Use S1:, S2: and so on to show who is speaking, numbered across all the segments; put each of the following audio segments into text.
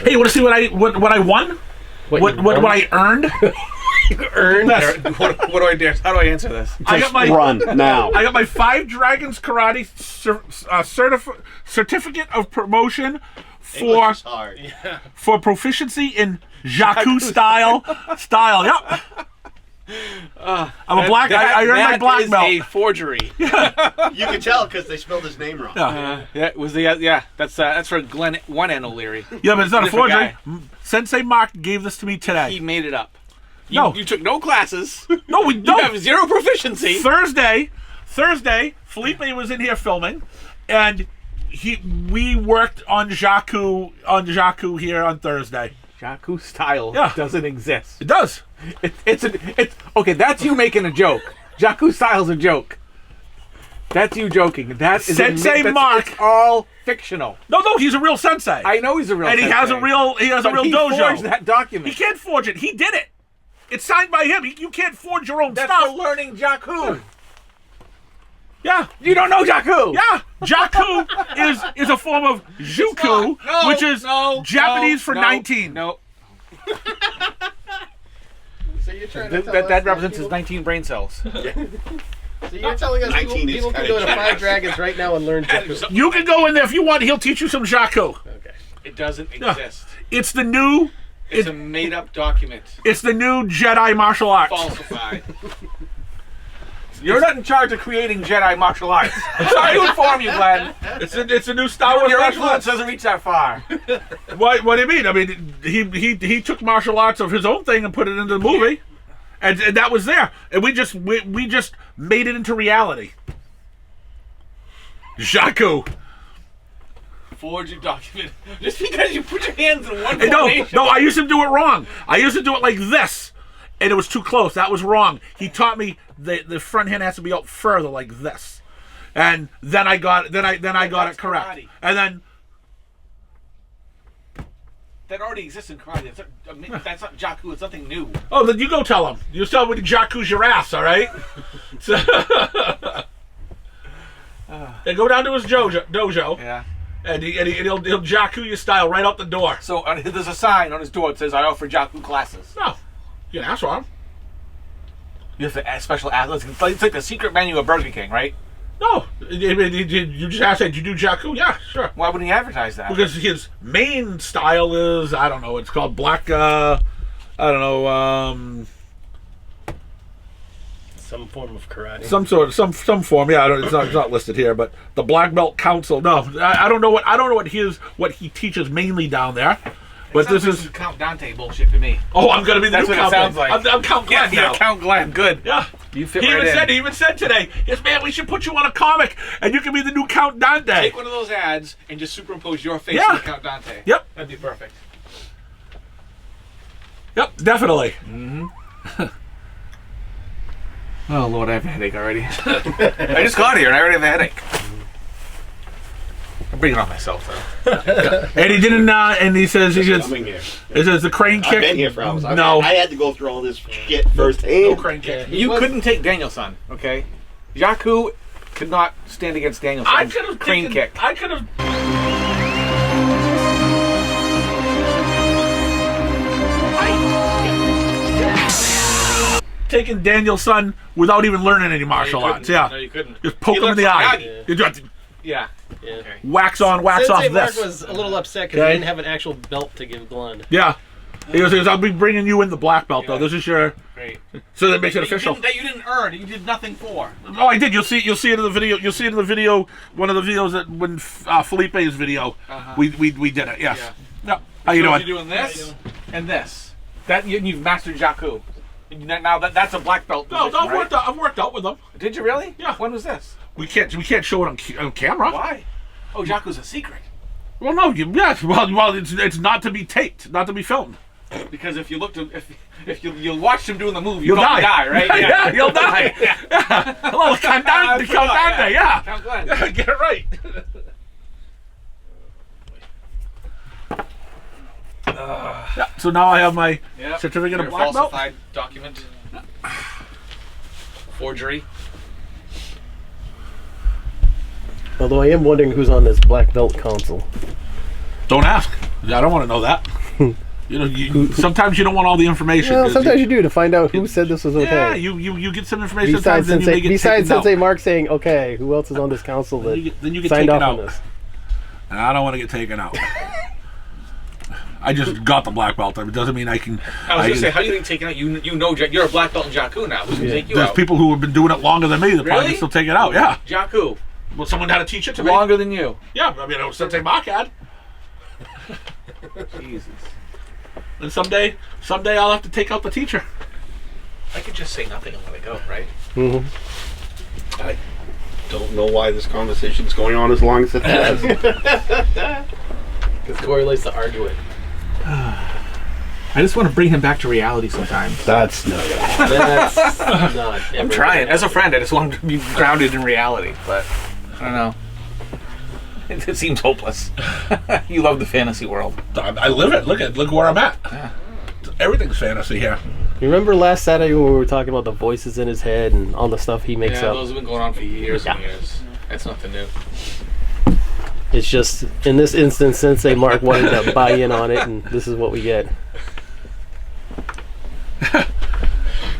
S1: Hey, you want to see what I won? What I earned?
S2: You earned?
S3: What do I do? How do I answer this?
S4: Run now.
S1: I got my 5 Dragons Karate certificate of promotion for proficiency in Jakku Style. Yep. I'm a black. I earned my black belt.
S3: That is a forgery.
S4: You can tell because they spelled his name wrong.
S3: That's for Glenn One O'Leary.
S1: Yeah, but it's not a
S3: Different
S1: forgery.
S3: guy.
S1: Sensei Mark gave this to me today.
S3: He made it up.
S1: No.
S3: You took no classes.
S1: No, we don't.
S3: You have 0 proficiency.
S1: Thursday, Felipe was in here filming, and we worked on Jaku here on Thursday.
S3: Jakku Style doesn't exist.
S1: It does.
S3: It's okay. That's you making a joke. Jakku Style's a joke. That's you joking. That is
S1: Sensei Mark.
S3: It's all fictional.
S1: No, he's a real sensei.
S3: I know he's a real.
S1: And
S3: sensei.
S1: he has a real dojo.
S3: Forged that document.
S1: He can't forge it. He did it. It's signed by him. You can't forge your own
S3: That's
S1: stuff.
S3: for learning Jaku.
S1: Yeah.
S3: You don't know Jaku.
S1: Yeah. Jaku is a form of Juku, which is Japanese for 19.
S3: No.
S2: So you're trying to tell us
S3: that represents his 19 brain cells.
S2: So you're telling us people can go to 5 Dragons right now and learn Jaku.
S1: You can go in there if you want. He'll teach you some Jaku.
S2: Okay.
S3: It doesn't exist.
S1: It's the new.
S3: It's a made-up document.
S1: It's the new Jedi martial arts.
S3: Falsified. You're not in charge of creating Jedi martial arts. I'm sorry to inform you, Glenn.
S1: It's a new Star Wars
S3: Your
S1: martial
S3: influence
S1: arts.
S3: doesn't reach that far.
S1: What do you mean? I mean, he took martial arts of his own thing and put it into the movie, and that was there. And we just made it into reality. Jaku.
S3: Forge a document just because you put your hands in one formation.
S1: No, I used to do it wrong. I used to do it like this, and it was too close. That was wrong. He taught me the front hand has to be out further like this, and then I got it correct.
S3: Karate.
S1: And then
S3: that already exists in karate. That's not Jaku. It's something new.
S1: oh, then you go tell him. You tell him Jaku's your ass, all right? So, then go down to his dojo.
S3: Yeah.
S1: And he'll Jaku your style right out the door.
S3: So there's a sign on his door that says, "I offer Jaku classes."
S1: No, you can ask for him.
S3: You have to ask special athletes. It's like the secret menu of Burger King, right?
S1: No, you just ask, "Did you do Jaku?" Yeah, sure.
S3: Why wouldn't he advertise that?
S1: Because his main style is, I don't know, it's called black, I don't know,
S2: Some form of karate.
S1: some form. Yeah, it's not listed here, but the Black Belt Council. No, I don't know what he teaches mainly down there. But this is
S3: Count Dante bullshit to me.
S1: Oh, I'm gonna be the
S3: That's
S1: new
S3: what it
S1: Count.
S3: sounds like.
S1: I'm Count Glenn now.
S3: Count Glenn. Good.
S1: Yeah.
S3: You fit
S1: He
S3: right in.
S1: even said today, yes, man, we should put you on a comic, and you can be the new Count Dante.
S3: Take one of those ads and just superimpose your face
S1: Yeah.
S3: on Count Dante.
S1: Yep.
S3: That'd be perfect.
S1: Yep, definitely.
S3: Oh Lord, I have a headache already. I just got here and I already have a headache. I'm bringing on myself though.
S1: And he didn't. And he says
S4: Coming here.
S1: It says the crane kick.
S4: I've been here for hours.
S1: No.
S4: I had to go through all this shit firsthand.
S1: No crane kick.
S3: You couldn't take Danielson, okay? Jaku could not stand against Danielson.
S1: I could have
S3: crane kick.
S1: I could have. Taken Danielson without even learning any martial arts. Yeah.
S3: No, you couldn't.
S1: Just poke
S3: He
S1: him in the
S3: learned
S1: eye.
S3: Miyagi.
S1: You just
S3: Yeah.
S2: Yeah.
S3: Okay.
S1: wax on, wax
S2: Sensei
S1: off
S2: Mark
S1: this.
S2: was a little upset because
S1: Okay.
S2: he didn't have an actual belt to give Glenn.
S1: Yeah. He goes, I'll be bringing you in the black belt, though.
S3: Yeah.
S1: This is your...
S3: Great.
S1: So that makes it official.
S3: That you didn't earn. You did nothing for.
S1: Oh, I did. You'll see it in the video. You'll see it in the video. One of the videos that when Felipe's video, we did it. Yes. Yeah. How you doing?
S3: You're doing this and this. That you've mastered Jaku. Now that's a black belt.
S1: No,
S3: position, right?
S1: I've worked out with them.
S3: Did you really?
S1: Yeah.
S3: When was this?
S1: We can't show it on camera.
S3: Why? Oh, Jaku's a secret.
S1: Well, no. Well, it's not to be taped, not to be filmed.
S3: Because if you looked, if you watched him doing the move,
S1: You'll die,
S3: right?
S1: Yeah, you'll die. Yeah. Hello, Count Dante. Yeah.
S3: Count Glenn.
S1: Get it right. Yeah, so now I have my certificate of
S3: Your
S1: black belt.
S3: falsified document. Forgery.
S2: Although I am wondering who's on this black belt council.
S1: Don't ask. I don't want to know that. Sometimes you don't want all the information.
S2: Well, sometimes you do to find out who said this was okay.
S1: Yeah, you get some information.
S2: Besides
S1: Sensei
S2: Sensei Mark saying, okay, who else is on this council that
S1: then you get
S2: signed
S1: taken
S2: off
S1: out.
S2: on this?
S1: And I don't want to get taken out. I just got the black belt. It doesn't mean I can.
S3: I was going to say, how do you get taken out? You know, you're a black belt in Jaku now. Who's going to take you
S1: There's
S3: out?
S1: people who have been doing it longer than me that probably can still take it out. Yeah.
S3: Jaku.
S1: Well, someone had to teach it to me.
S3: Longer than you.
S1: Yeah, I mean, Sensei Mark had.
S3: Jesus.
S1: And someday I'll have to take out the teacher.
S3: I could just say nothing and let it go, right?
S2: Mm-hmm.
S4: I don't know why this conversation's going on as long as it has.
S2: Because Corey likes to argue it.
S3: I just want to bring him back to reality sometimes.
S4: That's not gonna happen.
S2: That's not.
S3: I'm trying. As a friend, I just want him to be grounded in reality, but I don't know. It seems hopeless. You love the fantasy world.
S1: I live it. Look where I'm at.
S3: Yeah.
S1: Everything's fantasy here.
S2: You remember last Saturday when we were talking about the voices in his head and all the stuff he makes
S3: Yeah,
S2: up?
S3: those have been going on for years and years. That's nothing new.
S2: It's just, in this instance, Sensei Mark wanted to buy in on it, and this is what we get.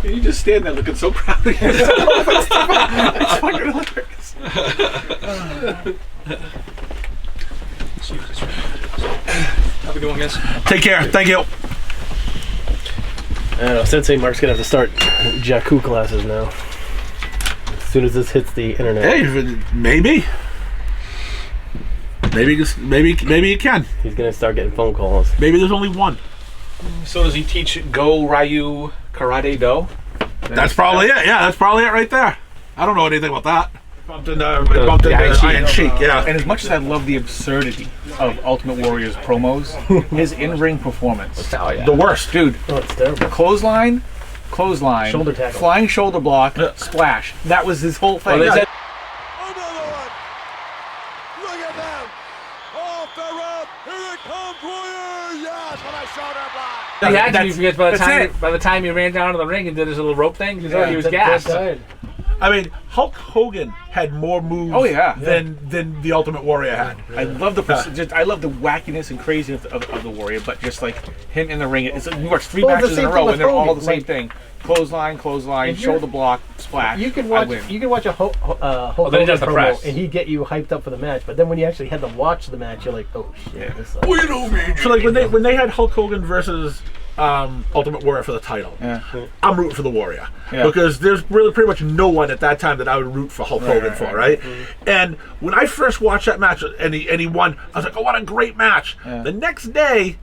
S3: You just stand there looking so proud of yourself. It's fucking hilarious. How we doing, guys?
S1: Take care. Thank you.
S2: I don't know, Sensei Mark's going to have to start Jaku classes now. As soon as this hits the internet.
S1: Hey, maybe you can.
S2: He's going to start getting phone calls.
S1: Maybe there's only one.
S3: So does he teach Go Ryu Karate Do?
S1: That's probably it. Yeah, that's probably it right there. I don't know anything about that. Bumped into Iron Sheik. Yeah.
S3: And as much as I love the absurdity of Ultimate Warrior's promos, his in-ring performance.
S2: Oh, yeah.
S1: The worst.
S3: Dude,
S2: Oh, it's terrible.
S3: clothesline,
S2: Shoulder tackle.
S3: flying shoulder block, splash. That was his whole thing.
S1: Well,
S5: Another one. Look at them. Off the rope. Here it comes, Warrior. Yes, with a shoulder block.
S6: He had to be because
S3: that's
S6: by the time he ran down to the ring and did his little rope thing, he was gassed.
S1: I mean, Hulk Hogan had more moves than the Ultimate Warrior had.
S3: I love I love the wackiness and craziness of the Warrior, but just like him in the ring, it's like, he works three matches in a row and they're all the same thing. Clothesline, shoulder block, splash.
S2: You can watch a Hulk
S6: then he does
S2: Hogan
S6: the
S2: promo
S6: press.
S2: and he'd get you hyped up for the match. But then when you actually had to watch the match, you're like, oh shit, this sucks.
S1: So like when they had Hulk Hogan versus Ultimate Warrior for the title, I'm rooting for the Warrior because there's really pretty much no one at that time that I would root for Hulk Hogan for, right? And when I first watched that match and he won, I was like, oh, what a great match! The next day,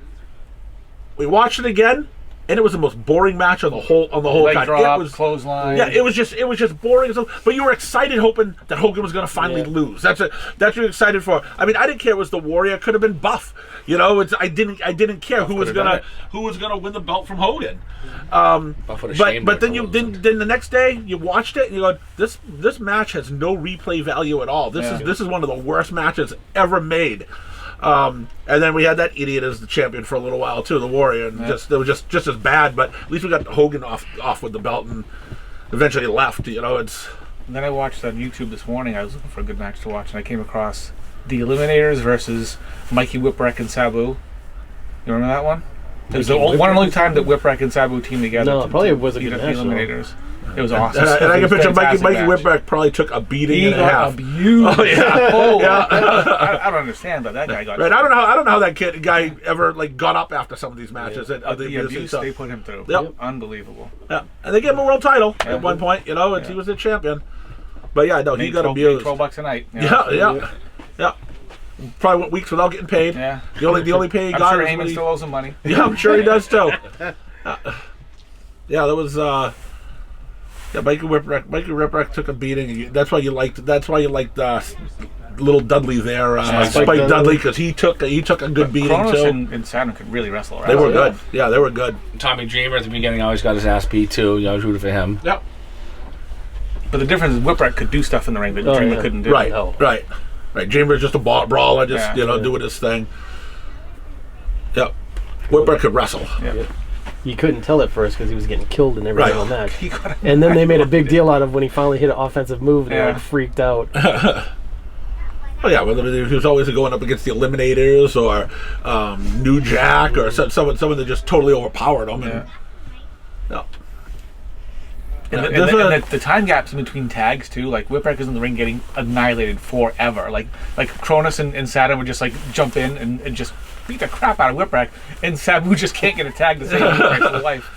S1: we watched it again. And it was the most boring match on the whole
S3: Leg
S1: card.
S3: drop,
S1: It was
S3: clothesline.
S1: Yeah, it was just boring. But you were excited, hoping that Hogan was going to finally lose. That's what you're excited for. I mean, I didn't care it was the Warrior. It could have been Buff. You know, I didn't care who was gonna win the belt from Hogan. But then then the next day you watched it and you go, this match has no replay value at all. This is one of the worst matches ever made. And then we had that idiot as the champion for a little while too, the Warrior, and it was just as bad. But at least we got Hogan off with the belt, and eventually left. You know, it's.
S3: And then I watched on YouTube this morning. I was looking for a good match to watch, and I came across the Eliminators versus Mikey Whipwreck and Sabu. You remember that one? It was the one and only time that Whipwreck and Sabu teamed together.
S2: No, probably was a good
S3: the
S2: match, though.
S3: Eliminators. It was awesome.
S1: And I can picture Mikey
S3: Fantastic match.
S1: Whipwreck probably took a beating
S3: He
S1: and a half.
S3: got abused.
S1: Oh yeah,
S3: I don't understand, but that guy got.
S1: Right, I don't know how that guy ever got up after some of these matches.
S3: The abuse they put him through.
S1: Yep.
S3: Unbelievable.
S1: Yeah, and they gave him a world title at one point. You know, and he was a champion. But yeah, no, he got abused.
S3: $12 a night.
S1: Yeah. Probably went weeks without getting paid.
S3: Yeah.
S1: The only pay he
S3: I'm
S1: got
S3: sure
S1: was
S3: Heyman
S1: when
S3: still owes him money.
S1: Yeah, I'm sure he does too. Yeah, that was. Mikey Whipwreck took a beating. That's why you liked little Dudley there, Spike Dudley, because he took a good beating
S3: Kronos
S1: too.
S3: and Saturn could really wrestle. Right?
S1: They were good. Yeah, they were good.
S6: Tommy Dreamer at the beginning always got his ass beat too. I was rooting for him.
S1: Yep.
S3: But the difference is Whipwreck could do stuff in the ring that Dreamer couldn't do.
S1: Right. Dreamer's just a brawler, doing his thing. Yep. Whipwreck could wrestle.
S3: Yeah.
S2: You couldn't tell at first because he was getting killed in every single match.
S3: He got
S2: And then they made a big deal out of when he finally hit an offensive move and they freaked out.
S1: Oh yeah, whether he was always going up against the Eliminators or New Jack or someone that just totally overpowered him. And, no.
S3: And the time gaps in between tags too, like Whipwreckers in the ring getting annihilated forever. Like Cronus and Saturn would just like jump in and just beat the crap out of Whipwreck, and Sabu just can't get a tag to save Whipwreck for life.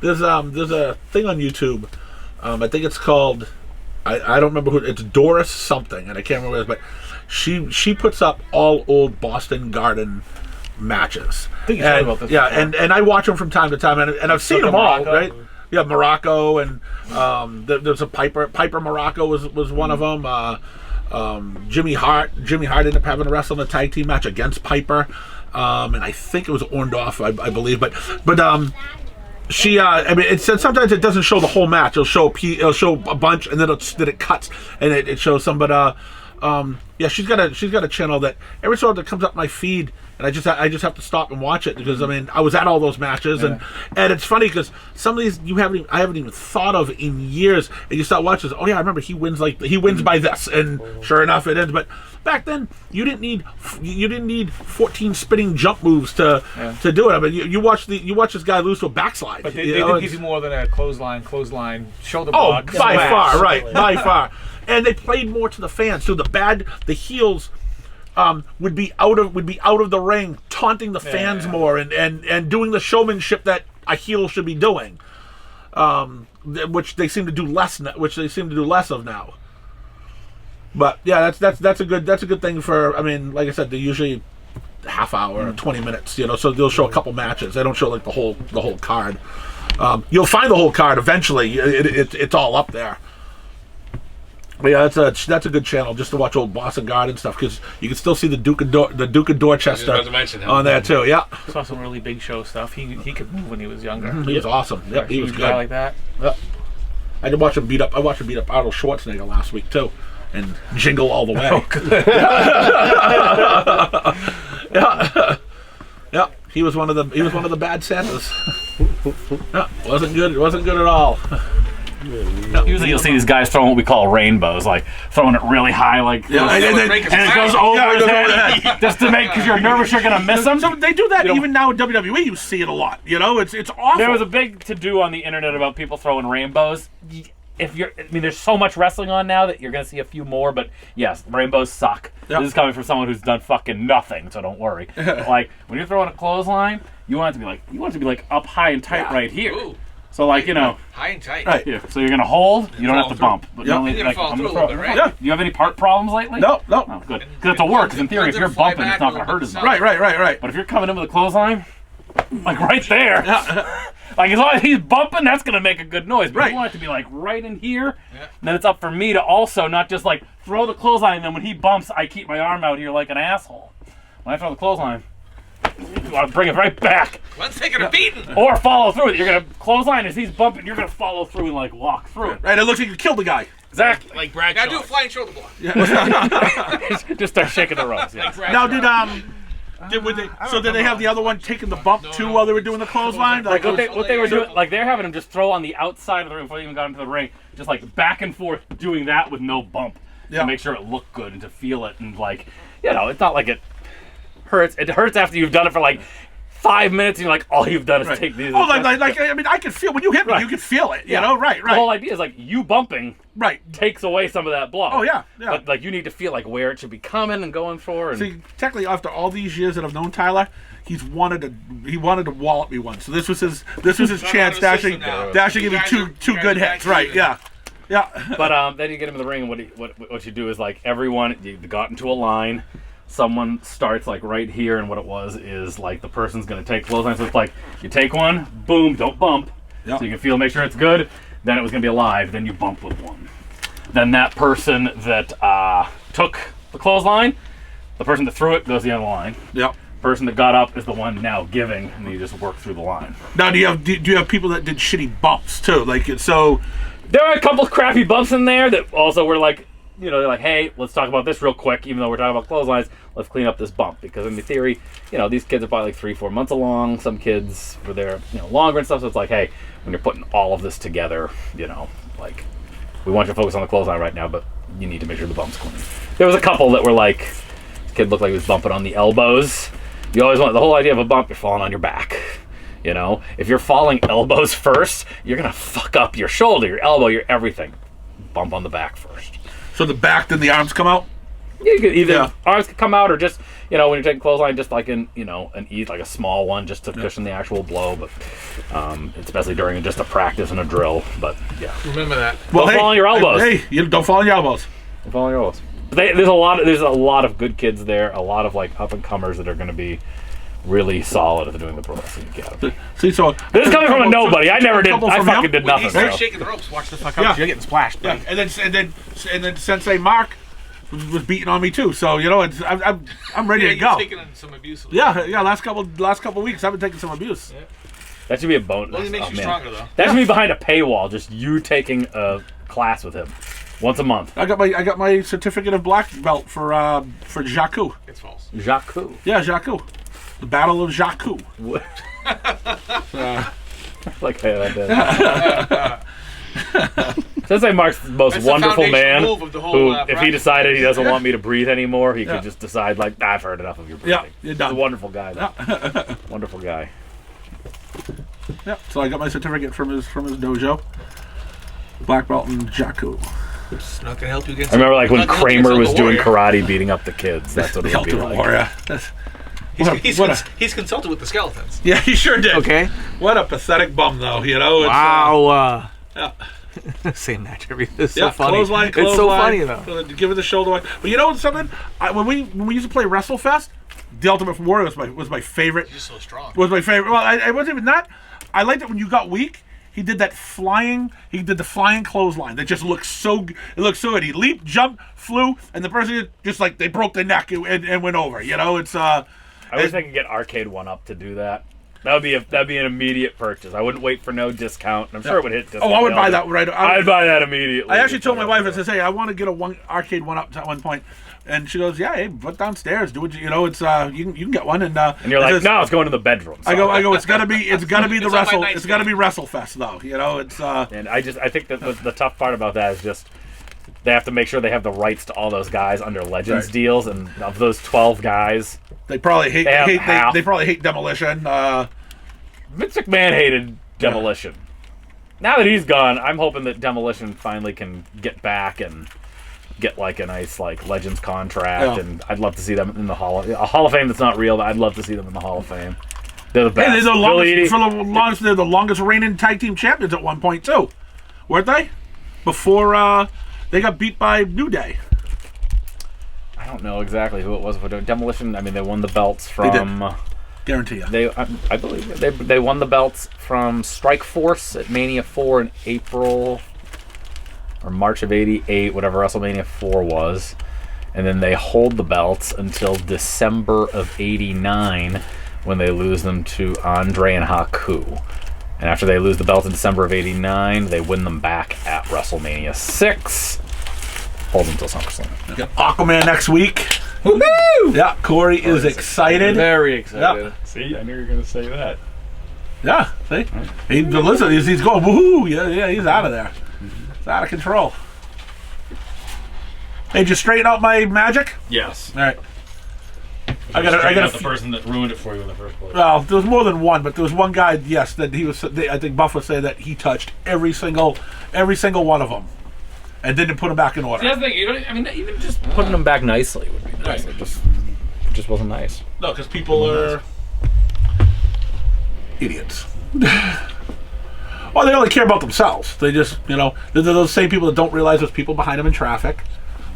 S1: There's a thing on YouTube. I think it's called. I don't remember who. It's Doris something, and I can't remember what it is, but she puts up all old Boston Garden matches.
S3: I think you talked about this.
S1: Yeah,
S3: before.
S1: and I watch them from time to time, and I've seen them all,
S3: Morocco.
S1: right? Yeah, Morocco, and there's a Piper Morocco was one of them. Jimmy Hart ended up having to wrestle in a tag team match against Piper, and I think it was Orndorff, I believe, but she I mean, it said sometimes it doesn't show the whole match. It'll show a bunch, and then it cuts, and it shows some. But yeah, she's got a channel that every so often comes up my feed, and I just have to stop and watch it because I mean I was at all those matches, and it's funny because some of these I haven't even thought of in years, and you start watching. Oh yeah, I remember he wins by this, and sure enough it ends. But back then you didn't need 14 spinning jump moves to do it. I mean you watch this guy lose to a backslide.
S3: But they didn't give you more than a clothesline, shoulder
S1: Oh,
S3: block.
S1: by
S3: smash.
S1: far, right, by far. And they played more to the fans. So the heels would be out of the ring, taunting the fans more, and doing the showmanship that a heel should be doing, which they seem to do less of now. But yeah, that's a good thing for. I mean, like I said, they're usually half hour or 20 minutes. So they'll show a couple matches. They don't show like the whole card. You'll find the whole card eventually. It's all up there. But yeah, that's a good channel just to watch old Boston Garden stuff because you can still see the Duke of Dorchester on there too. Yeah,
S3: Saw some really big show stuff. He could move when he was younger.
S1: He was awesome. Yep, he was
S3: Huge
S1: good.
S3: guy like that.
S1: Yep. I watched him beat up Arnold Schwarzenegger last week too, and jingle all the way.
S3: Oh, good.
S1: Yeah, he was one of the bad Santas. Yeah, wasn't good at all.
S6: Usually you'll see these guys throwing what we call rainbows, like throwing it really high, like
S1: Yeah, and
S6: it goes over his head just to make because you're nervous you're gonna miss them.
S1: So they do that even now in WWE. You see it a lot. It's awful.
S6: There was a big to-do on the internet about people throwing rainbows. There's so much wrestling on now that you're gonna see a few more, but yes, rainbows suck.
S1: Yep.
S6: This is coming from someone who's done fucking nothing, so don't worry. But, like when you're throwing a clothesline, you want it to be like up high and tight right here.
S3: Ooh.
S6: So like
S7: high and tight.
S1: Right.
S6: yeah, so you're gonna hold. You don't have to bump. But
S1: Yep.
S6: normally,
S7: You're gonna fall
S6: I'm
S7: through a
S6: throw
S7: little bit, right?
S1: Yeah.
S6: Do you have any part problems lately?
S1: No.
S6: Oh, good. Because it's a work. Because in theory, if you're bumping, it's not gonna hurt as much.
S1: Right.
S6: But if you're coming in with a clothesline, like right there, like as long as he's bumping, that's gonna make a good noise. But
S1: Right.
S6: you want it to be like right in here. Yeah. Then it's up for me to also not just like throw the clothesline, and then when he bumps, I keep my arm out here like an asshole. When I throw the clothesline, you want to bring it right back.
S7: Let's take it a beating.
S6: Or follow through it. You're gonna clothesline as he's bumping. You're gonna follow through and like walk through it.
S1: Right. It looks like you killed the guy.
S6: Exactly.
S7: Like Brad. Gotta do a flying shoulder block.
S6: Just start shaking the ropes. Yeah.
S7: Like Brad
S1: Now
S7: Shaw.
S1: did they have the other one taking the bump too while they were doing the clothesline?
S6: Like what they were doing, like they're having him just throw on the outside of the ring before they even got into the ring, just like back and forth doing that with no bump to make sure it looked good and to feel it and like it's not like it hurts. It hurts after you've done it for like 5 minutes and you're like, all you've done is take these.
S1: Oh, I mean, I can feel when you hit me, you can feel it. You know, right.
S6: The whole idea is like you bumping takes away some of that blow.
S1: Oh yeah.
S6: But like you need to feel like where it should be coming and going for. And
S1: See, technically, after all these years that I've known Tyler, he wanted to wallop me once. So this was his chance to actually give me two good hits. Right? Yeah.
S6: But then you get him in the ring, and what you do is like everyone you got into a line. Someone starts like right here, and what it was is like the person's gonna take clothesline. So it's like you take one, boom, don't bump, so you can feel, make sure it's good. Then it was gonna be alive. Then you bump with one. Then that person that took the clothesline, the person that threw it goes the other line.
S1: Yep.
S6: Person that got up is the one now giving, and you just work through the line.
S1: Now, do you have people that did shitty bumps too? Like so.
S6: There are a couple of crappy bumps in there that also were like. They're like, hey, let's talk about this real quick, even though we're talking about clotheslines, let's clean up this bump. Because in the theory, these kids are probably like 3-4 months along. Some kids were there, longer and stuff. So it's like, hey, when you're putting all of this together, like, we want you to focus on the clothesline right now, but, you need to make sure the bump's clean. There was a couple that were like, kid looked like he was bumping on the elbows. You always want the whole idea of a bump. You're falling on your back. You know, if you're falling elbows first, you're gonna fuck up your shoulder, your elbow, your everything. Bump on the back first.
S1: So the back, then the arms come out.
S6: Yeah, you could either arms could come out or just, you know, when you're taking clothesline, just like like a small one, just to cushion the actual blow. But especially during just a practice and a drill. But yeah,
S7: Remember that.
S1: Well,
S6: don't fall on your elbows.
S1: Hey, you don't fall on your elbows.
S6: Don't fall on your elbows. But there's a lot of good kids there. A lot of like up and comers that are going to be really solid at doing the pro wrestling academy.
S1: See, so
S6: This is coming from a nobody. I never did. I fucking did
S7: When he
S6: nothing.
S7: starts
S6: So.
S7: shaking the ropes, watch the fuck
S1: Yeah.
S7: out. You're getting splashed.
S1: Yeah,
S7: buddy.
S1: and then Sensei Mark was beating on me too. So you know, I'm ready to
S7: Yeah, you're
S1: go.
S7: taking some abuse.
S1: Yeah. Last couple weeks, I've been taking some abuse.
S6: That should be a bonus.
S7: Only makes you
S6: man.
S7: stronger, though.
S6: That should be behind a paywall. Just you taking a class with him once a month.
S1: I got my certificate of black belt for Jaku.
S7: It's false.
S6: Jaku.
S1: Yeah, Jaku. The Battle of Jaku.
S6: What? Like that. Sensei Mark's the most
S7: That's the
S6: wonderful
S7: foundation
S6: man
S7: move of the whole,
S6: who, if he
S7: practice.
S6: decided he doesn't want me to breathe anymore, he
S1: Yeah.
S6: could just decide, like, nah, I've heard enough of your
S1: Yeah,
S6: breathing.
S1: you're
S6: He's
S1: done.
S6: a wonderful guy. Though. Wonderful guy.
S1: Yeah. So I got my certificate from his dojo. Black belt in Jaku.
S7: It's not gonna help you against.
S6: I remember, like, when
S7: not gonna help you
S6: Kramer
S7: against
S6: was
S7: the
S6: doing
S7: Warrior.
S6: karate, beating up the kids. That's what
S1: The
S6: it would be
S1: Ultimate
S6: like.
S1: Warrior.
S7: He's consulted with the skeletons.
S1: Yeah, he sure did.
S8: Okay.
S1: What a pathetic bum, though. You know. It's,
S8: Wow.
S1: Yeah.
S8: Same match every. It's
S1: Yeah,
S8: so funny.
S1: clothesline,
S8: It's so
S1: clothesline.
S8: funny though.
S1: Give it the shoulder. But you know something? When we used to play WrestleFest, the Ultimate Warrior was my favorite.
S7: He's just so strong.
S1: Was my favorite. Well, I wasn't even that. I liked it when you got weak. He did that flying. He did the flying clothesline. That just looked so. It looked so good. He leaped, jumped, flew, and the person just like they broke their neck and went over. You know, it's.
S6: I wish I could get Arcade One Up to do that. That'd be an immediate purchase. I wouldn't wait for no discount. I'm sure it would hit discount.
S1: Oh, I would buy that right.
S6: I'd buy that immediately.
S1: I actually told my wife, I said, "Hey, I want to get a Arcade One Up at one point," and she goes, "Yeah, hey, put downstairs. Do what you know. It's you can get one." And
S6: you're like, "No, it's going to the bedroom."
S1: I go. It's gotta be the
S7: It's on my
S1: wrestle.
S7: nightstand.
S1: It's gotta be WrestleFest though. You know, it's.
S6: And I think that the tough part about that is just they have to make sure they have the rights to all those guys under Legends
S1: Right.
S6: deals, and of those 12 guys,
S1: They probably hate.
S6: have
S1: They probably hate Demolition.
S6: Vince McMahon hated Demolition. Now that he's gone, I'm hoping that Demolition finally can get back and get like a nice like Legends contract,
S1: Yeah.
S6: and I'd love to see them in the Hall of Fame that's not real, but I'd love to see them in the Hall of Fame. They're the best.
S1: Hey, they're the
S6: Billy Eadie-
S1: longest. They're the longest reigning tag team champions at one point too, weren't they? Before they got beat by New Day.
S6: I don't know exactly who it was for Demolition. I mean, they won the belts from.
S1: Guarantee you.
S6: I believe they won the belts from Strike Force at Mania 4 in April or March of '88, whatever WrestleMania 4 was, and then they hold the belts until December of '89 when they lose them to Andre and Haku. And after they lose the belts in December of '89, they win them back at WrestleMania 6. Hold them until SummerSlam.
S1: We got Aquaman next week. Woohoo! Yeah, Corey is excited.
S8: Very excited.
S1: Yeah.
S6: See, I knew you were going to say that.
S1: Yeah, see? Listen, he's going, woohoo! Yeah, he's out of there. It's out of control. Hey, did you straighten out my magic?
S6: Yes.
S1: All right. I
S6: got
S1: got
S6: the person that ruined it for you in the first place.
S1: Well, there was more than one, but there was one guy. Yes, that he was. I think Buff would say that he touched every single one of them, and didn't put them back in order.
S6: See, that's the thing. Even just putting them back nicely would be nice.
S1: Right.
S6: It just wasn't nice.
S1: No, because people are idiots. Well, they only care about themselves. They just, they're those same people that don't realize there's people behind them in traffic,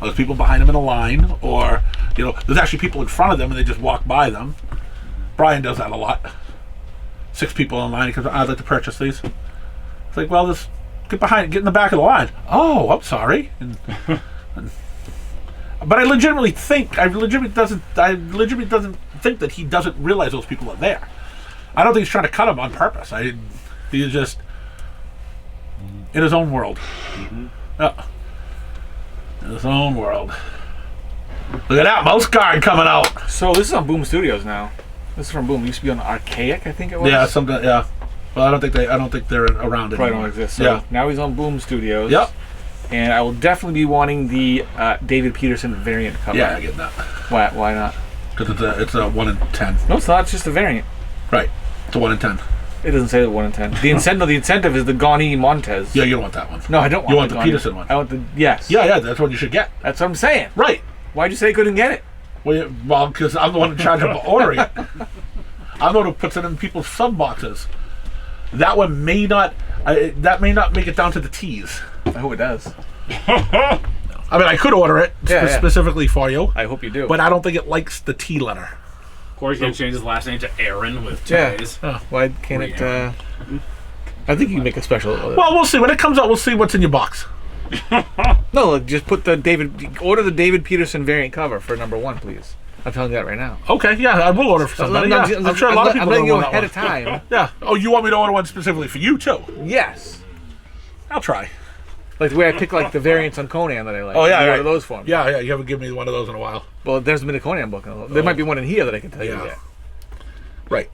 S1: or there's people behind them in a line, or, there's actually people in front of them and they just walk by them. Brian does that a lot. 6 people in line. He comes, I'd like to purchase these. It's like, well, just get in the back of the line. Oh, I'm sorry. But I legitimately doesn't think that he doesn't realize those people are there. I don't think he's trying to cut him on purpose. He's just in his own world. Yeah. In his own world. Look at that mouse guard coming out.
S3: So this is on Boom Studios now. This is from Boom. It used to be on Archaic, I think it was.
S1: Yeah, something. Yeah. Well, I don't think they're around anymore.
S3: Probably don't exist. So
S1: yeah.
S3: now he's on Boom Studios.
S1: Yep.
S3: And I will definitely be wanting the David Peterson variant cover.
S1: Yeah, I get that.
S3: Why not?
S1: Because it's a 1 in 10.
S3: No, it's not. It's just a variant.
S1: Right. It's a 1 in 10.
S3: It doesn't say the 1 in 10. The incentive is the Gani Montez.
S1: Yeah, you don't want that one.
S3: No, I don't want.
S1: You want the
S3: Gani.
S1: Peterson one.
S3: I want the yes.
S1: Yeah, that's what you should get.
S3: That's what I'm saying.
S1: Right.
S3: Why'd you say I couldn't get it?
S1: Well, because I'm the one in charge of ordering it. I'm the one who puts it in people's sub boxes. That one may not. That may not make it down to the T's.
S3: I hope it does.
S1: I mean, I could order it specifically for you.
S3: I hope you do.
S1: But I don't think it likes the T letter.
S6: Corey's gonna change his last name to Aaron with 2 A's.
S3: Why can't it? I think you can make a special.
S1: Well, we'll see when it comes out. We'll see what's in your box.
S3: No, look, just put order the David Peterson variant cover for number 1, please. I'm telling you that right now.
S1: Okay, yeah, I will order for somebody. I'm sure a lot of people
S3: letting
S1: will
S3: you
S1: want that
S3: ahead
S1: one.
S3: of time.
S1: Yeah. Oh, you want me to order one specifically for you too?
S3: Yes.
S1: I'll try.
S3: Like the way I pick like the variants on Conan that I like.
S1: Oh yeah,
S3: you
S1: right.
S3: order those for me.
S1: Yeah. You haven't given me one of those in a while.
S3: Well, there's been a Conan book. There might be one in here that I can tell you to get.
S1: Right.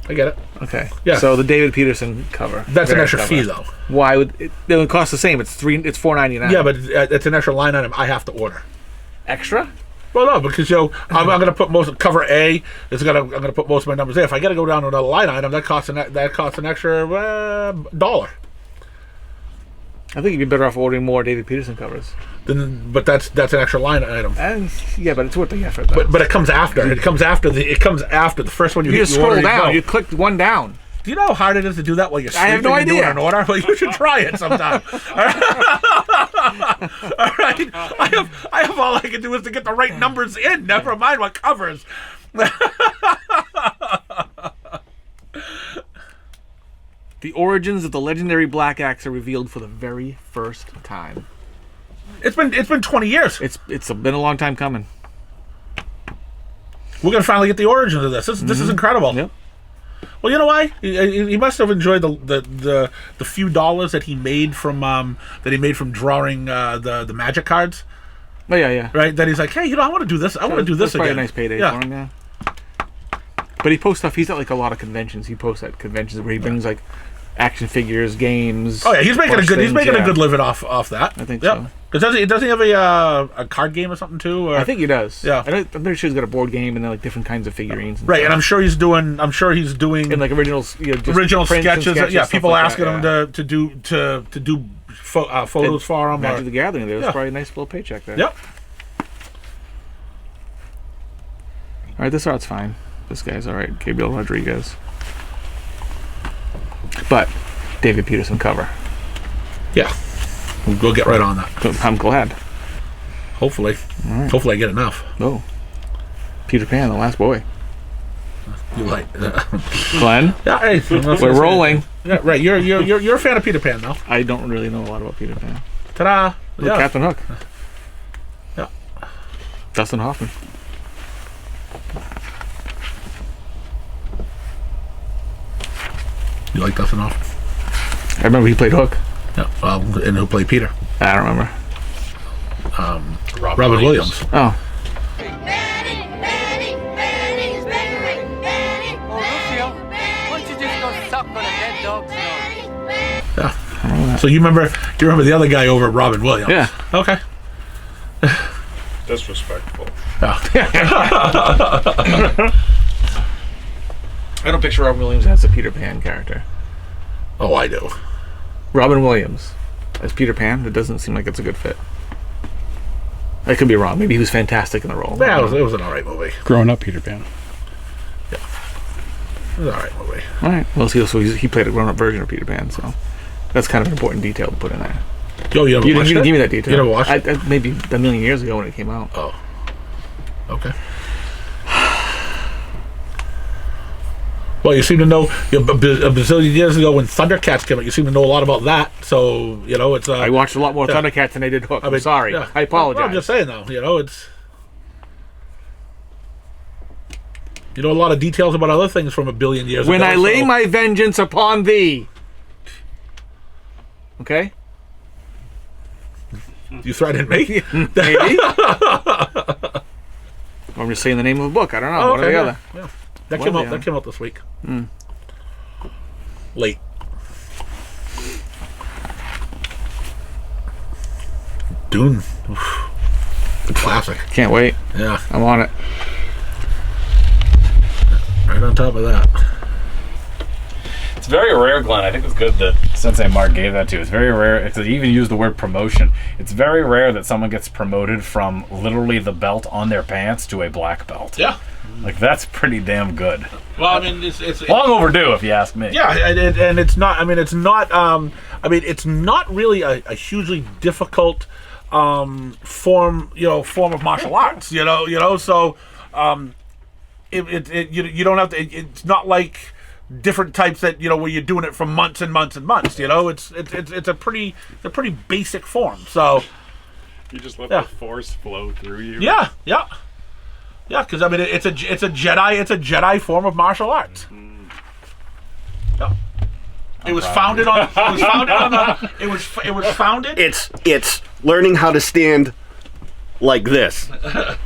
S1: I get it.
S3: Okay.
S1: Yeah.
S3: So the David Peterson cover.
S1: That's an extra
S3: cover.
S1: fee though.
S3: Why would it would cost the same? It's $4.99.
S1: Yeah, but it's an extra line item I have to order.
S3: Extra?
S1: Well, no, because I'm going to put most cover A. I'm going to put most of my numbers there. If I got to go down to another line item, that costs an extra $1.
S3: I think you'd be better off ordering more David Peterson covers.
S1: But that's an extra line item.
S3: And yeah, but it's worth the effort. Though.
S1: But it comes after. It comes after the first one you hit.
S3: Just scroll down. You clicked one down.
S1: Do you know how hard it is to do that while you're sleeping?
S3: I have no idea.
S1: Doing an order? Well, you should try it sometime. All right. I have all I can do is to get the right numbers in. Never mind what covers.
S3: The origins of the legendary Black Axe are revealed for the very first time.
S1: It's been 20 years.
S3: It's been a long time coming.
S1: We're gonna finally get the origins of this. This is incredible.
S3: Yep.
S1: Well, you know why? He must have enjoyed the few dollars that he made from drawing the magic cards.
S3: Oh yeah.
S1: Right. Then he's like, hey, I want to do this. I want to do this
S3: That's probably
S1: again.
S3: a nice payday for him. Yeah. But he posts stuff. He's at like a lot of conventions. He posts at conventions where he brings like action figures, games.
S1: Oh yeah, he's making a good living off that.
S3: I think so.
S1: Because doesn't he have a card game or something too? Or?
S3: I think he does.
S1: Yeah.
S3: I'm pretty sure he's got a board game and then like different kinds of figurines. And
S1: right,
S3: stuff.
S1: and I'm sure he's doing
S3: and like original
S1: sketches. Yeah, people
S3: like
S1: asking him to do photos for him.
S3: Magic the Gathering. There was probably a nice little paycheck there.
S1: Yep.
S3: All right, this art's fine. This guy's all right. Gabriel Rodriguez. But David Peterson cover.
S1: Yeah. We'll get right on that.
S3: I'm glad.
S1: Hopefully.
S3: Right.
S1: Hopefully I get enough.
S3: Oh. Peter Pan, the last boy.
S1: You like
S3: Glenn?
S1: Yeah, hey,
S3: we're rolling.
S1: Yeah, right. You're a fan of Peter Pan though.
S3: I don't really know a lot about Peter Pan.
S1: Ta-da. Yeah.
S3: Captain Hook.
S1: Yeah.
S3: Dustin Hoffman.
S1: You like Dustin Hoffman?
S3: I remember he played Hook.
S1: Yeah. Well, and who played Peter?
S3: I don't remember.
S1: Robin Williams.
S3: Oh.
S1: Yeah. So you remember the other guy over at Robin Williams?
S3: Yeah.
S1: Okay.
S4: Disrespectful.
S1: Yeah.
S3: I don't picture Robin Williams as a Peter Pan character.
S1: Oh, I do.
S3: Robin Williams as Peter Pan, it doesn't seem like it's a good fit. I could be wrong. Maybe he was fantastic in the role.
S1: Yeah, it was an alright movie.
S9: Growing up Peter Pan.
S1: Yeah. It was an alright movie.
S3: Alright. Well, so he played a grown-up version of Peter Pan, so that's kind of an important detail to put in there.
S1: Yo, you
S3: didn't give me that detail.
S1: You never watched it?
S3: Maybe a million years ago when it came out.
S1: Oh. Okay. Well, you seem to know a bazillion years ago when Thundercats came out. You seem to know a lot about that. So it's.
S3: I watched a lot more Thundercats than I did Hook. I'm sorry.
S1: Yeah.
S3: I apologize.
S1: Well, I'm just saying though. It's. You know a lot of details about other things from a billion years ago.
S3: When I lay my vengeance upon thee. Okay.
S1: You threatened me?
S3: Maybe. I'm just saying the name of the book. I don't know. One or the other.
S1: Yeah. That came out this week. Late. Dune. Oof. Classic.
S3: Can't wait.
S1: Yeah.
S3: I'm on it.
S1: Right on top of that.
S6: It's very rare, Glenn. I think it's good that Sensei Mark gave that to you. It's very rare. He even used the word promotion. It's very rare that someone gets promoted from literally the belt on their pants to a black belt.
S1: Yeah.
S6: Like, that's pretty damn good.
S1: Well, I mean, it's
S6: Long overdue, if you ask me.
S1: yeah, and it's not. I mean, it's not. It's not really a hugely difficult form of martial arts. You know. So, you don't have to. It's not like different types that where you're doing it for months and months and months. It's a pretty basic form. So
S9: You just let the force flow through you.
S1: yeah. Because I mean, it's a Jedi form of martial arts. Yeah. It was founded on.
S4: It's learning how to stand like this,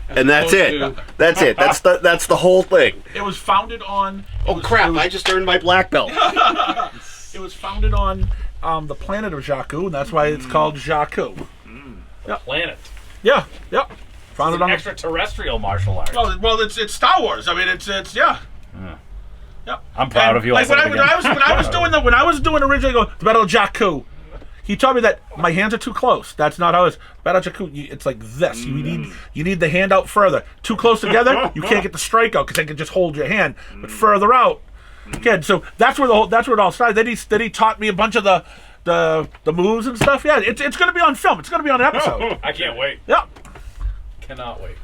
S4: and that's it. That's it. That's the whole thing.
S1: It was founded on.
S4: I just earned my black belt.
S1: It was founded on the planet of Jaku, and that's why it's called Jaku.
S6: Planet.
S1: Yeah. Founded
S6: It's an
S1: on
S6: extraterrestrial martial arts.
S1: Well, it's Star Wars. I mean, it's yeah.
S6: I'm proud of you.
S1: Like when I was doing originally the Battle of Jaku, he told me that my hands are too close. That's not how it's Battle of Jaku. It's like this. You need the hand out further. Too close together, you can't get the strike out because they can just hold your hand. But further out, again. So that's where it all started. Then he taught me a bunch of the moves and stuff. Yeah, it's going to be on film. It's going to be on an episode.
S6: I can't wait.
S1: Yeah.
S6: Cannot wait.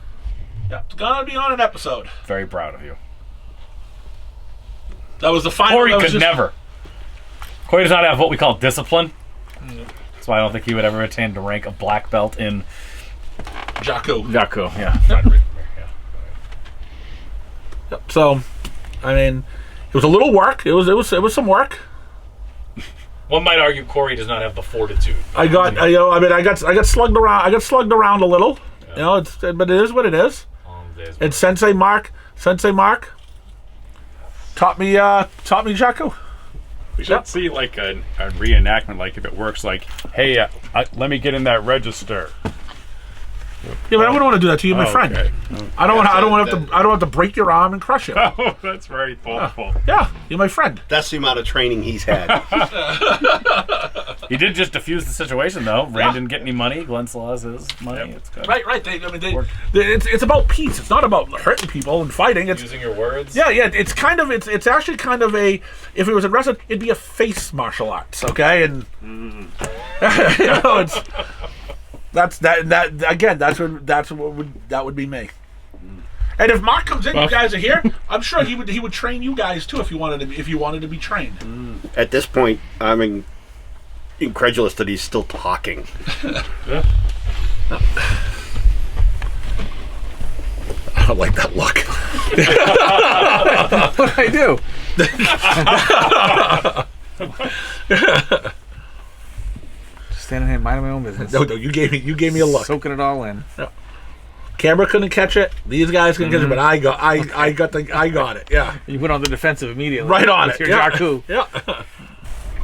S1: Yeah, it's gonna be on an episode.
S6: Very proud of you.
S1: That was the final.
S6: Corey could never. Corey does not have what we call discipline. That's why I don't think he would ever attain the rank of black belt in
S1: Jaku.
S6: Jaku. Yeah.
S1: Yep. So, I mean, it was a little work. It was some work.
S6: One might argue Corey does not have the fortitude.
S1: I got slugged around. I got slugged around a little. Yeah. But it is what it is. And Sensei Mark taught me Jaku.
S9: We should see like a reenactment, like if it works. Like, hey, let me get in that register.
S1: Yeah, but I wouldn't want to do that to you, my friend.
S9: Okay.
S1: I don't want to break your arm and crush you.
S9: Oh, that's very thoughtful.
S1: Yeah, you're my friend.
S4: That's the amount of training he's had.
S6: He did just defuse the situation, though. Rand didn't get any money. Glenn still has his money. It's good.
S1: Right. It's about peace. It's not about hurting people and fighting. It's
S6: using your words.
S1: Yeah. It's actually kind of a. If it was in wrestling, it'd be a face martial arts. Okay, and it's. That again. That would be me. And if Mark comes in, you guys are here. I'm sure he would train you guys too if you wanted to be trained.
S4: At this point, I'm incredulous that he's still talking.
S1: I don't like that look.
S3: What did I do? Standing here minding my own business.
S1: No, you gave me a look.
S3: Soaking it all in.
S1: No. Camera couldn't catch it. These guys couldn't catch it, but I got it. Yeah.
S3: You went on the defensive immediately.
S1: Right on
S3: with
S1: it.
S3: Your Jaku.
S1: Yeah.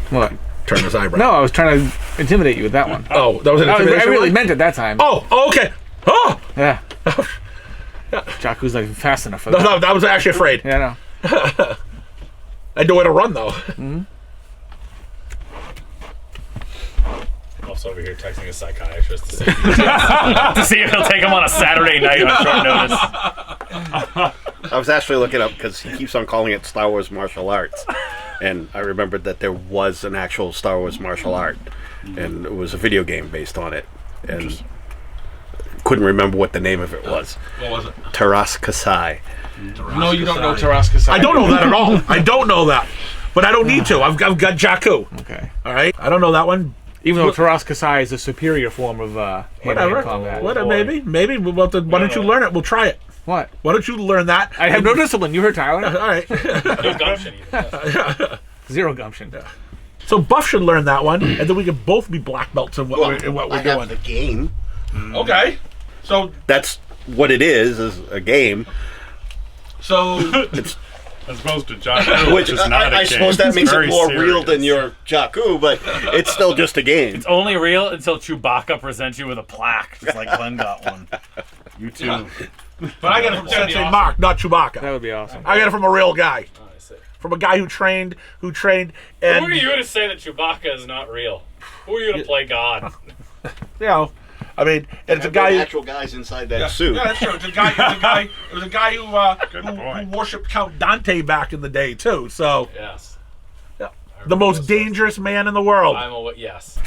S3: What?
S1: Turn his eyebrow.
S3: No, I was trying to intimidate you with that one.
S1: Oh, that was an
S3: I
S1: intimidation.
S3: really
S1: one?
S3: meant it that time.
S1: Oh, okay. Oh.
S3: Yeah. Jaku's like fast enough for that.
S1: No, I was actually afraid.
S3: Yeah, no.
S1: I know where to run though.
S3: Mm-hmm.
S6: Also over here texting a psychiatrist to see if he'll take him on a Saturday night on short notice.
S4: I was actually looking up because he keeps on calling it Star Wars martial arts, and I remembered that there was an actual Star Wars martial art, and it was a video game based on it, and couldn't remember what the name of it was.
S1: What was it?
S4: Taras Kasai.
S3: No, you don't know Taras Kasai.
S1: I don't know that at all. I don't know that, but I don't need to. I've got Jaku.
S3: Okay.
S1: All right. I don't know that one.
S3: Even though Taras Kasai is a superior form of hand-to-hand combat.
S1: Whatever. Maybe. Why don't you learn it? We'll try it.
S3: What?
S1: Why don't you learn that?
S3: I have no discipline. You heard Tyler.
S1: All right.
S6: No gumption.
S3: Zero gumption.
S1: So Buff should learn that one, and then we could both be black belts in what we're
S4: I
S1: doing.
S4: have the game.
S1: Okay. So
S4: That's what it is a game.
S1: So
S9: As opposed to Jaku,
S4: Which
S9: which is not a
S4: I
S9: game.
S4: suppose that
S9: It's
S4: makes it
S9: very
S4: more
S9: serious.
S4: real than your Jaku, but it's still just a game.
S6: It's only real until Chewbacca presents you with a plaque, just like Glenn got one. You too.
S1: But I got it from
S7: That'd be
S1: Sensei
S7: awesome.
S1: Mark, not Chewbacca.
S8: That would be awesome.
S1: I got it from a real guy. From a guy who trained,
S6: Who
S1: and
S6: are you to say that Chewbacca is not real? Who are you to play God?
S1: you know, I mean, and it's a
S4: There
S1: guy.
S4: were actual guys inside that suit.
S1: Yeah, that's true. It's a guy. It was a guy who worshipped Count Dante back in the day too. So
S6: Yes.
S1: the most dangerous man in the world.
S6: Yes.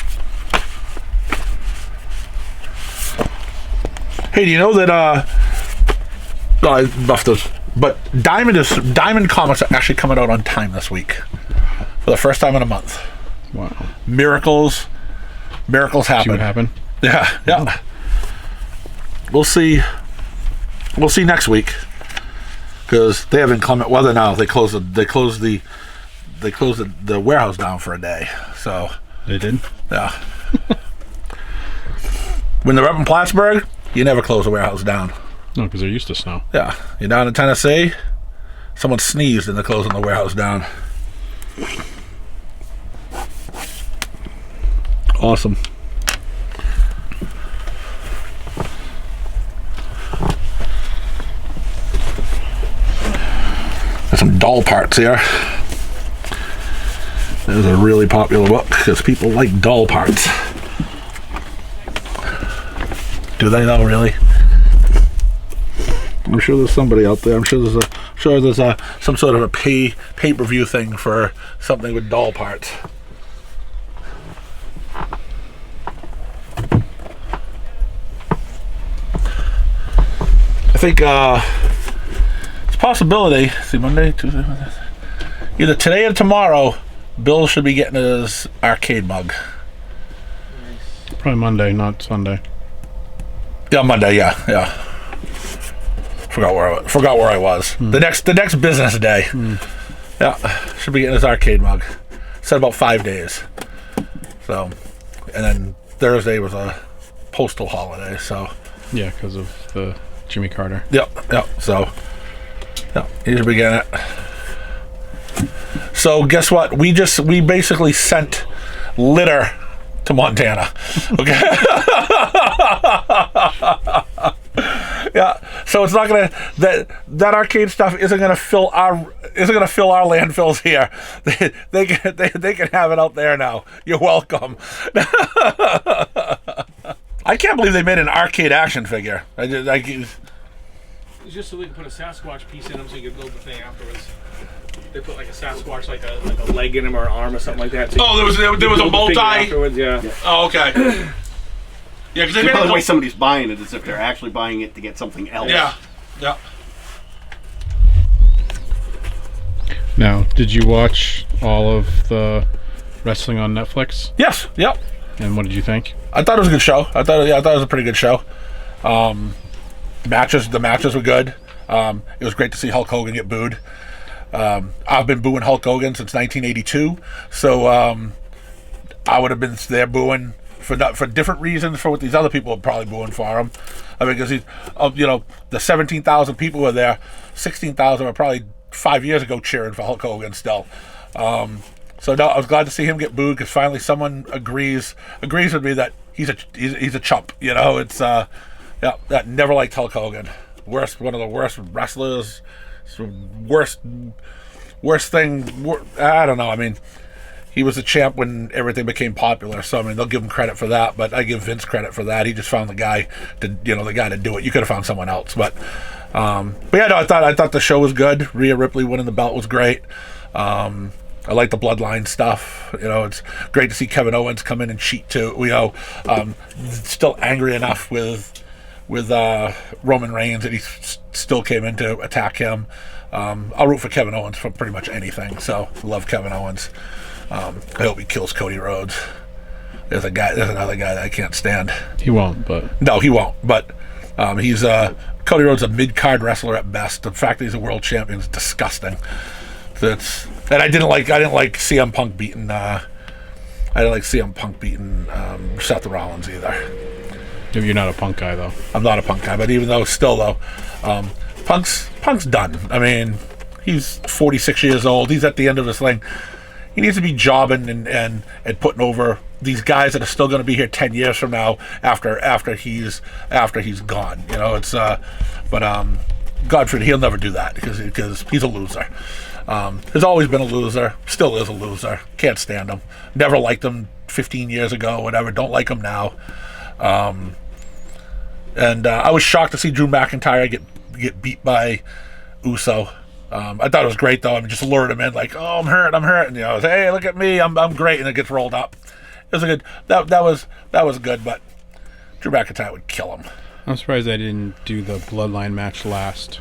S1: Hey, do you know that? I buffed this, but Diamond comics are actually coming out on time this week for the first time in a month.
S10: Wow.
S1: Miracles happen.
S10: See what happened?
S1: Yeah. We'll see. We'll see next week because they have inclement weather now. They close the warehouse down for a day. So
S10: They did?
S1: yeah. When they're up in Plattsburgh, you never close the warehouse down.
S10: No, because they're used to snow.
S1: Yeah, you're down in Tennessee. Someone sneezed and they're closing the warehouse down. Awesome. There's some doll parts here. This is a really popular book because people like doll parts. Do they though, really? I'm sure there's somebody out there. I'm sure there's some sort of a pay-per-view thing for something with doll parts. I think it's a possibility. See, Monday, Tuesday, Wednesday. Either today or tomorrow, Bill should be getting his arcade mug.
S10: Probably Monday, not Sunday.
S1: Yeah, Monday. Yeah. Forgot where I was. The next business day. Yeah, should be getting his arcade mug. Said about 5 days. So, and then Thursday was a postal holiday. So.
S10: Yeah, because of the Jimmy Carter.
S1: Yep. So, yeah, he should be getting it. So guess what? We basically sent litter to Montana. Okay. Yeah. So it's not gonna that arcade stuff isn't gonna fill our landfills here. They can have it out there now. You're welcome. I can't believe they made an arcade action figure.
S3: It's just so we can put a Sasquatch piece in them so you can build the thing afterwards. They put like a Sasquatch, like a leg in him or an arm or something like that. So
S1: there was a
S3: build the
S1: bow
S3: figure
S1: tie.
S3: afterwards, yeah.
S1: Oh, okay. Yeah, because they
S4: The
S1: made
S4: only way
S1: it.
S4: somebody's buying it is if they're actually buying it to get something else.
S1: Yeah.
S10: Now, did you watch all of the wrestling on Netflix?
S1: Yes. Yep.
S10: And what did you think?
S1: I thought it was a good show. I thought it was a pretty good show. The matches were good. It was great to see Hulk Hogan get booed. I've been booing Hulk Hogan since 1982, so I would have been there booing for different reasons for what these other people are probably booing for him. I mean, because the 17,000 people were there, 16,000 were probably 5 years ago cheering for Hulk Hogan still. So no, I was glad to see him get booed because finally someone agrees with me that he's a chump. It's that never liked Hulk Hogan. One of the worst wrestlers. Worst thing. I don't know. I mean, he was a champ when everything became popular. So I mean, they'll give him credit for that. But I give Vince credit for that. He just found the guy to do it. You could have found someone else. But yeah, no, I thought the show was good. Rhea Ripley winning the belt was great. I like the bloodline stuff. It's great to see Kevin Owens come in and cheat too. Still angry enough with Roman Reigns that he still came in to attack him. I'll root for Kevin Owens for pretty much anything. So love Kevin Owens. I hope he kills Cody Rhodes. There's another guy that I can't stand.
S10: He won't, but...
S1: No, he won't. But he's Cody Rhodes, a mid-card wrestler at best. The fact that he's a world champion is disgusting. And I didn't like CM Punk beating. I didn't like CM Punk beating Seth Rollins either.
S10: You're not a Punk guy, though.
S1: I'm not a Punk guy, but even though, Punk's done. I mean, he's 46 years old. He's at the end of his thing. He needs to be jobbing and putting over these guys that are still going to be here 10 years from now after he's gone. You know, it's but Godfrey, he'll never do that because he's a loser. Has always been a loser, still is a loser. Can't stand him. Never liked him 15 years ago, whatever. Don't like him now. And I was shocked to see Drew McIntyre get beat by Uso. I thought it was great though. I mean, just lured him in like, oh, I'm hurt. And, you know, hey, look at me, I'm great, and it gets rolled up. It was a good. That was good, but Drew McIntyre would kill him.
S10: I'm surprised they didn't do the Bloodline match last.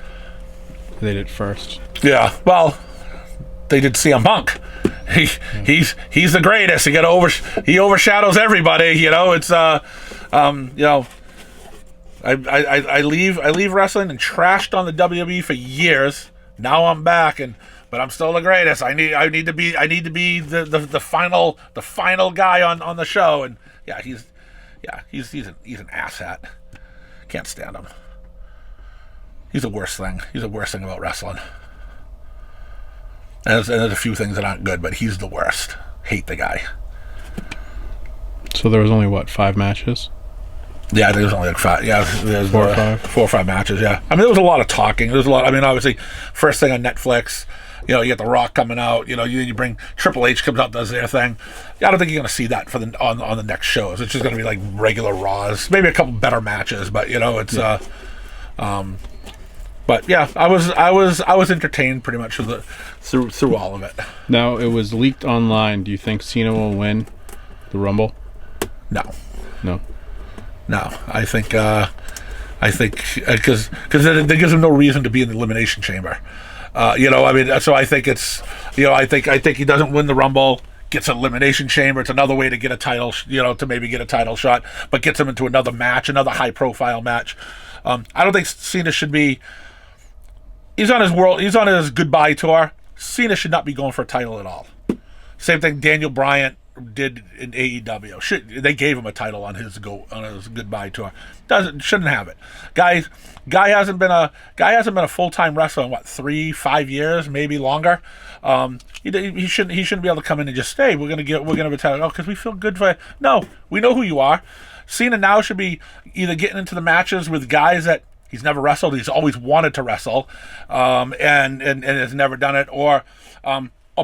S10: They did first. Yeah,
S1: well, they did CM Punk. He's the greatest. He overshadows everybody. You know, it's you know. I leave wrestling and trashed on the WWE for years. Now I'm back, but I'm still the greatest. I need to be the final guy on the show. And he's an asshat. Can't stand him. He's the worst thing. He's the worst thing about wrestling. And there's a few things that aren't good, but he's the worst. Hate the guy.
S10: So there was only 5 matches?
S1: Yeah, there was only like 5. Yeah, there's
S10: 4 or 5.
S1: 4 or 5 matches. Yeah, I mean there was a lot of talking. There was a lot. I mean, obviously, first thing on Netflix. You know, you get The Rock coming out. You know, you bring Triple H comes out, does their thing. I don't think you're going to see that for on the next shows. It's just going to be like regular Raws, maybe a couple better matches. But you know, it's But yeah, I was entertained pretty much through all of it.
S10: Now it was leaked online. Do you think Cena will win the Rumble?
S1: No. I think because that gives him no reason to be in the Elimination Chamber. You know, I mean, so I think it's, you know, I think he doesn't win the Rumble, gets an Elimination Chamber. It's another way to get a title, you know, to maybe get a title shot, but gets him into another match, another high-profile match. I don't think Cena should be. He's on his goodbye tour. Cena should not be going for a title at all. Same thing Daniel Bryan did in AEW. They gave him a title on his goodbye tour. Shouldn't have it. Guy hasn't been a full-time wrestler in 3-5 years, maybe longer. He shouldn't be able to come in and just say we're gonna retire. Because we feel good for. No, we know who you are. Cena now should be either getting into the matches with guys that he's never wrestled, he's always wanted to wrestle, and has never done it, or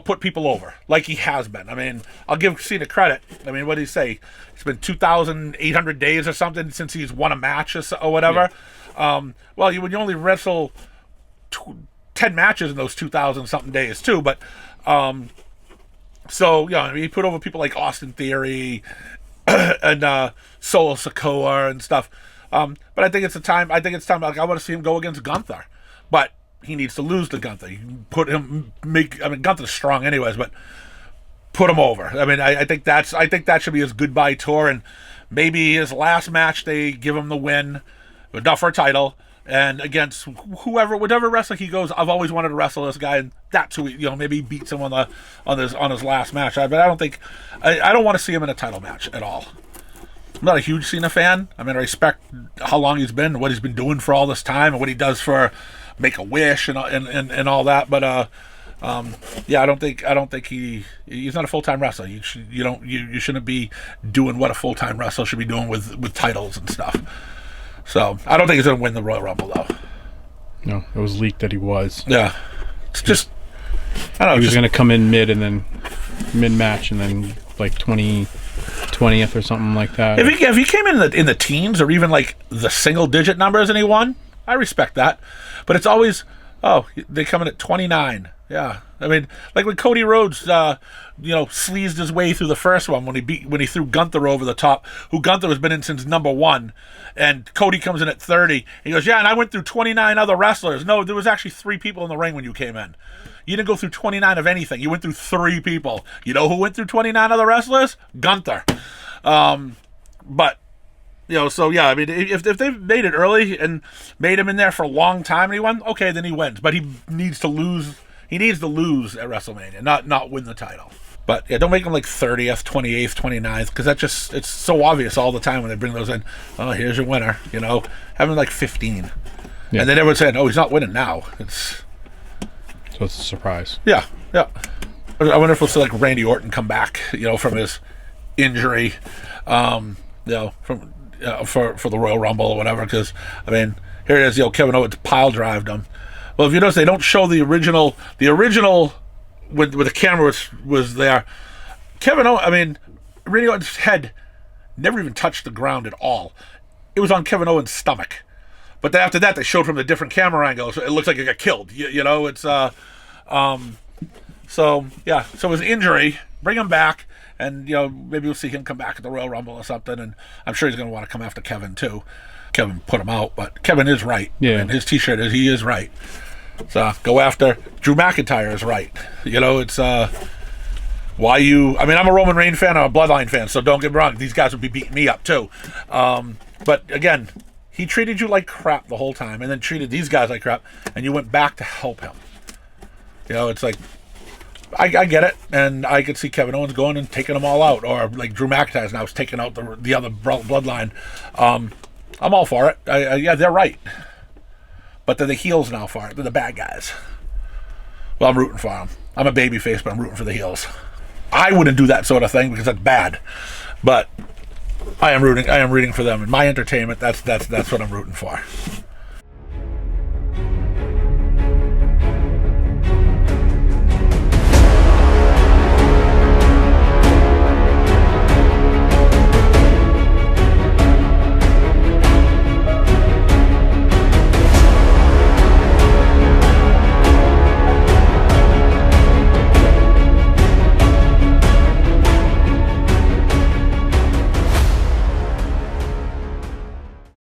S1: put people over like he has been. I mean, I'll give Cena credit. I mean, what did he say? It's been 2,800 days or something since he's won a match or whatever. Yeah. Well, you only wrestle 10 matches in those 2,000 something days too. But so yeah, I mean, he put over people like Austin Theory and Solo Sikoa and stuff. But I think it's time. Like, I want to see him go against Gunther, but he needs to lose to Gunther. You Gunther's strong anyways, but put him over. I mean, I think that should be his goodbye tour, and maybe his last match they give him the win, but not for a title, and against whatever wrestler he goes. I've always wanted to wrestle this guy, and that's who maybe he beats him on his last match. But I don't want to see him in a title match at all. I'm not a huge Cena fan. I mean, I respect how long he's been, what he's been doing for all this time, and what he does for Make-A-Wish and all that. But yeah, I don't think he's not a full-time wrestler. You shouldn't be doing what a full-time wrestler should be doing with titles and stuff. So I don't think he's gonna win the Royal Rumble though.
S10: No, it was leaked that he was.
S1: Yeah, it's just I don't know.
S10: He was gonna come in mid-match, and then like 20th or something like that.
S1: If he came in the teens or even like the single-digit numbers and he won, I respect that. But it's always, they come in at 29. Yeah, I mean, like when Cody Rhodes, sleazed his way through the first one when he threw Gunther over the top, who Gunther has been in since number 1, and Cody comes in at 30. He goes, yeah, and I went through 29 other wrestlers. No, there was actually 3 people in the ring when you came in. You didn't go through 29 of anything. You went through 3 people. You know who went through 29 other wrestlers? Gunther. But. So yeah, I mean, if they've made it early and made him in there for a long time and he won, okay, then he wins. But he needs to lose. He needs to lose at WrestleMania, not win the title. But yeah, don't make him like 30th, 28th, 29th, because it's so obvious all the time when they bring those in. Oh, here's your winner. Have him like 15, and then everyone's saying, oh, he's not winning now.
S10: So it's a surprise.
S1: Yeah, yeah. I wonder if we'll see like Randy Orton come back, from his injury, from for the Royal Rumble or whatever. Because here it is, Kevin Owens pile drived him. Well, if you notice, they don't show the original when the camera was there. Randy Orton's head never even touched the ground at all. It was on Kevin Owens' stomach. But then after that, they showed from the different camera angles. So it looks like he got killed. It's so his injury, bring him back, and maybe we'll see him come back at the Royal Rumble or something. And I'm sure he's going to want to come after Kevin too. Kevin put him out, but Kevin is right.
S10: Yeah.
S1: And his T-shirt he is right. So go after Drew McIntyre is right. It's why you. I'm a Roman Reigns fan. I'm a Bloodline fan. So don't get me wrong. These guys would be beating me up too. But again. He treated you like crap the whole time, and then treated these guys like crap, and you went back to help him. It's like, I get it, and I could see Kevin Owens going and taking them all out, or like Drew McIntyre now is taking out the other bloodline. I'm all for it. Yeah, they're right, but they're the heels now for it. They're the bad guys. Well, I'm rooting for them. I'm a babyface, but I'm rooting for the heels. I wouldn't do that sort of thing because that's bad, but I am rooting for them. In my entertainment, that's what I'm rooting for.